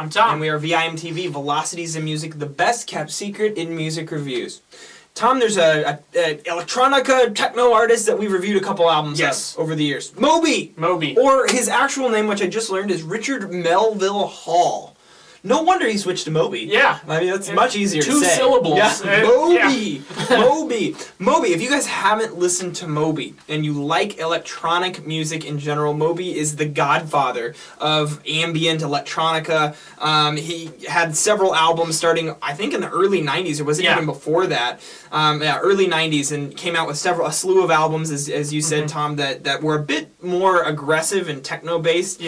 I'm Tom. And we are VIMTV, Velocities in Music, the best kept secret in music reviews. Tom, there's a electronica techno artist that we've reviewed a couple albums of over the years. Moby! Moby. Or his actual name, which I just learned, is Richard Melville Hall. No wonder he switched to Moby. Yeah. I mean, that's much easier to say. 2 syllables. Yeah. Moby! Yeah. Moby! Moby, if you guys haven't listened to Moby, and you like electronic music in general, Moby is the godfather of ambient electronica. He had several albums starting, I think, in the early 90s, or was it even before that? Early 90s, and came out with a slew of albums, as you said, Tom, that were a bit more aggressive and techno-based,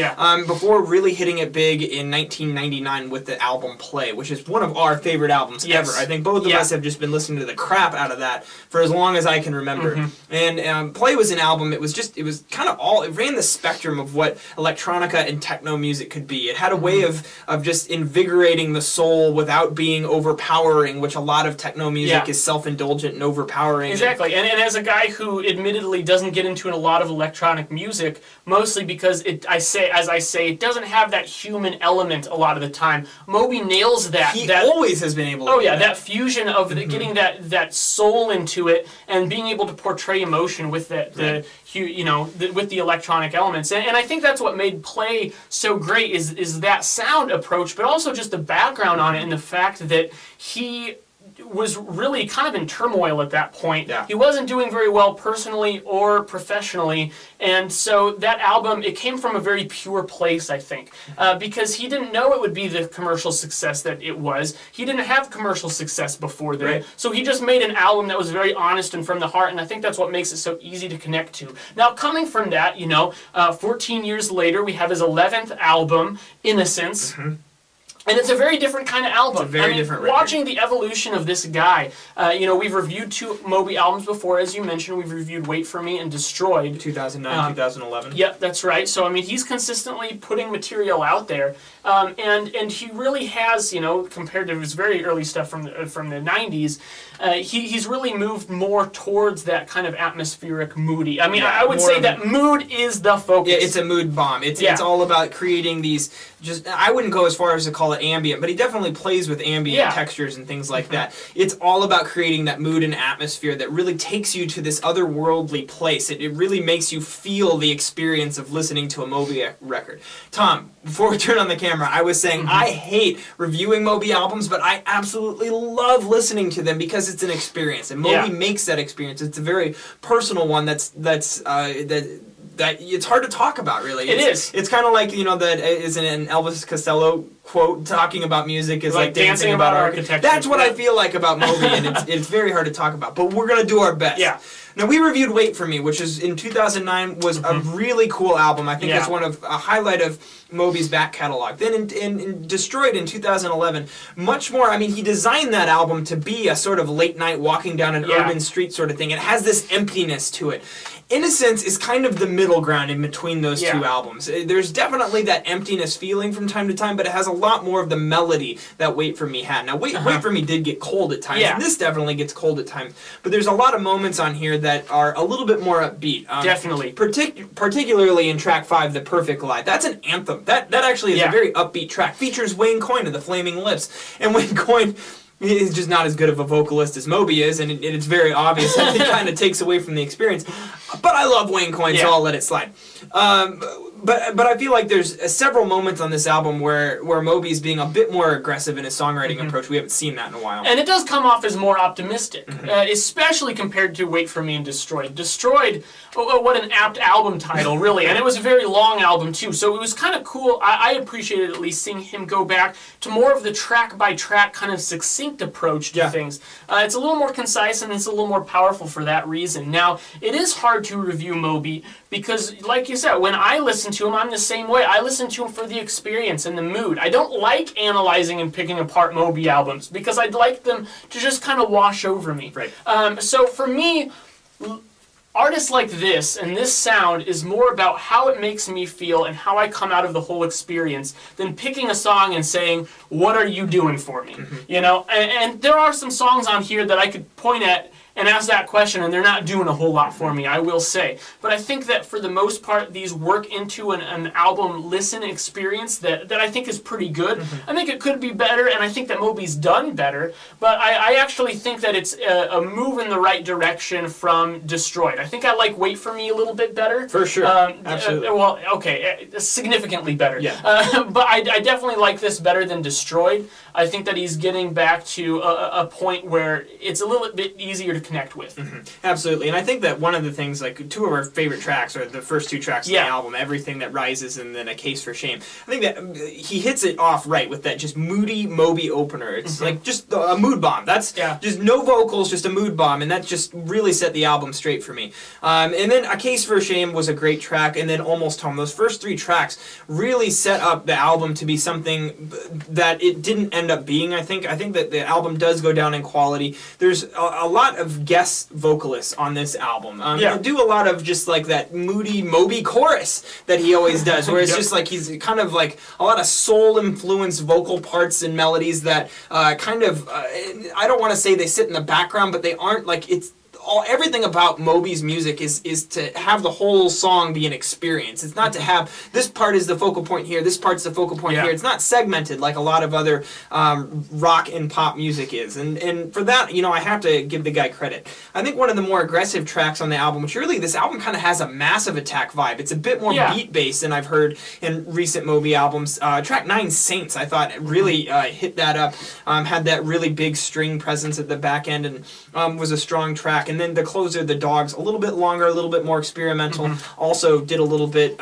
before really hitting it big in 1999 with the album Play, which is one of our favorite albums ever. I think both of us have just been listening to the crap out of that for as long as I can remember. And Play was an album, it was kind of it ran the spectrum of what electronica and techno music could be. It had a way of just invigorating the soul without being overpowering, which a lot of techno music is self-indulgent and overpowering. Exactly, and as a guy who admittedly doesn't get into a lot of electronic music, mostly because it doesn't have that human element a lot of the time. Moby nails that. He always has been able to do that fusion of getting that soul into it and being able to portray emotion with with the electronic elements. And I think that's what made Play so great is that sound approach, but also just the background on it and the fact that he was really kind of in turmoil at that point. He wasn't doing very well personally or professionally, and so that album, it came from a very pure place, I think, because he didn't know it would be the commercial success that it was. He didn't have commercial success before that, so he just made an album that was very honest and from the heart, and I think that's what makes it so easy to connect to. Now, coming from that, 14 years later, we have his 11th album, Innocence. And it's a very different kind of album. It's a very different record. Watching the evolution of this guy, we've reviewed 2 Moby albums before, as you mentioned. We've reviewed Wait For Me and Destroyed. 2009, 2011. Yep, that's right. So, I mean, he's consistently putting material out there. And he really has, compared to his very early stuff from the 90s, he's really moved more towards that kind of atmospheric, moody. I mean, I would say that mood is the focus. Yeah, it's a mood bomb. It's all about creating these, I wouldn't go as far as to call it ambient, but he definitely plays with ambient textures and things like that. It's all about creating that mood and atmosphere that really takes you to this otherworldly place. It really makes you feel the experience of listening to a Moby record. Tom, before we turn on the camera, I was saying I hate reviewing Moby albums, but I absolutely love listening to them because it's an experience, and Moby makes that experience. It's a very personal one that it's hard to talk about, really. It's kind of like, that isn't an Elvis Costello quote, talking about music is like dancing about architecture. That's what I feel like about Moby, and it's very hard to talk about, but we're going to do our best. Now, we reviewed Wait For Me, which is in 2009, was a really cool album. I think it's a highlight of Moby's back catalog. Then in Destroyed in 2011, much more, I mean, he designed that album to be a sort of late night walking down an urban street sort of thing. It has this emptiness to it. Innocence is kind of the middle ground in between those 2 albums. There's definitely that emptiness feeling from time to time, but it has a lot more of the melody that Wait For Me had. Now, Wait For Me did get cold at times, and this definitely gets cold at times, but there's a lot of moments on here that are a little bit more upbeat. Definitely. Particularly in track 5, The Perfect Lie. That's an anthem. That actually is a very upbeat track. Features Wayne Coyne of the Flaming Lips, and Wayne Coyne is just not as good of a vocalist as Moby is, and it's very obvious that it kind of takes away from the experience. But I love Wayne Coyne, so I'll let it slide. But I feel like there's several moments on this album where Moby's being a bit more aggressive in his songwriting approach. We haven't seen that in a while. And it does come off as more optimistic, especially compared to Wait For Me and Destroyed. Destroyed, what an apt album title, really. And it was a very long album, too. So it was kind of cool. I appreciated at least seeing him go back to more of the track-by-track kind of succinct approach to things. It's a little more concise, and it's a little more powerful for that reason. Now, it is hard to review Moby because, like you said, when I listen to him, I'm the same way. I listen to him for the experience and the mood. I don't like analyzing and picking apart Moby albums because I'd like them to just kind of wash over me. So for me, artists like this and this sound is more about how it makes me feel and how I come out of the whole experience than picking a song and saying, what are you doing for me? And there are some songs on here that I could point at and ask that question, and they're not doing a whole lot for me, I will say. But I think that for the most part, these work into an album listen experience that I think is pretty good. I think it could be better, and I think that Moby's done better, but I actually think that it's a move in the right direction from Destroyed. I think I like Wait For Me a little bit better. For sure. Absolutely. Well, okay, significantly better. Yeah. But I definitely like this better than Destroyed. I think that he's getting back to a point where it's a little bit easier to connect with. Absolutely, and I think that one of the things, like two of our favorite tracks are the first two tracks of the album, Everything That Rises and then A Case for Shame. I think that he hits it off right with that just moody Moby opener. It's like just a mood bomb. That's just no vocals, just a mood bomb, and that just really set the album straight for me. And then A Case for Shame was a great track, and then Almost Home. Those first three tracks really set up the album to be something that it didn't end up being, I think. I think that the album does go down in quality. There's a lot of guest vocalists on this album. They do a lot of just like that moody Moby chorus that he always does, where it's just like he's kind of like a lot of soul-influenced vocal parts and melodies that I don't want to say they sit in the background, but they aren't like everything about Moby's music is to have the whole song be an experience. It's not to have this part is the focal point here, this part's the focal point here. It's not segmented like a lot of other rock and pop music is. And for that, I have to give the guy credit. I think one of the more aggressive tracks on the album, which really this album kind of has a Massive Attack vibe. It's a bit more beat-based than I've heard in recent Moby albums. Track 9, Saints, I thought really hit that up, had that really big string presence at the back end, and was a strong track. And then the closer, The Dogs, a little bit longer, a little bit more experimental. Also did a little bit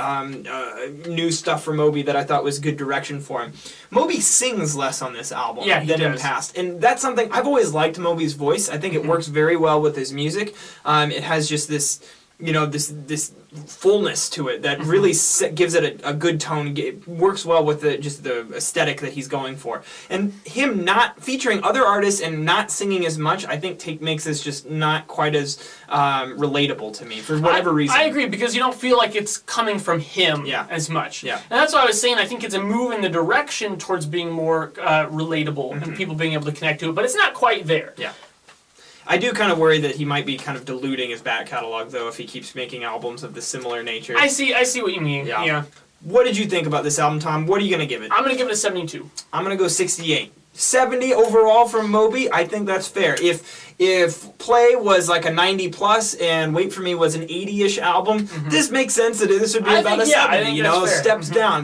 new stuff for Moby that I thought was good direction for him. Moby sings less on this album than in past. And that's something, I've always liked Moby's voice. I think it works very well with his music. It has just this this fullness to it that really gives it a good tone. It works well with just the aesthetic that he's going for. And him not featuring other artists and not singing as much, I think makes this just not quite as relatable to me for whatever reason. I agree, because you don't feel like it's coming from him as much. And that's why I was saying I think it's a move in the direction towards being more relatable and people being able to connect to it, but it's not quite there. I do kind of worry that he might be kind of diluting his back catalog, though, if he keeps making albums of the similar nature. I see what you mean. Yeah. What did you think about this album, Tom? What are you going to give it? I'm going to give it a 72. I'm going to go 68. 70 overall from Moby, I think that's fair. If Play was like a 90 plus and Wait For Me was an 80-ish album, this makes sense that this would be about a 70,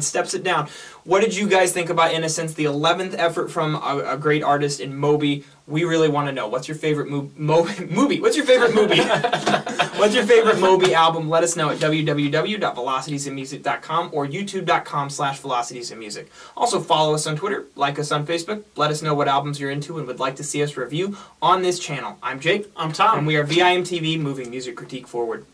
steps it down. What did you guys think about Innocence, the 11th effort from a great artist in Moby? We really want to know. What's your favorite movie? What's your favorite movie? What's your favorite Moby album? Let us know at www.velocitiesandmusic.com or youtube.com/velocitiesandmusic. Also follow us on Twitter, like us on Facebook, let us know what albums you're into and would like to see us review on this channel. I'm Jake. I'm Tom. And we are VIMTV, moving music critique forward.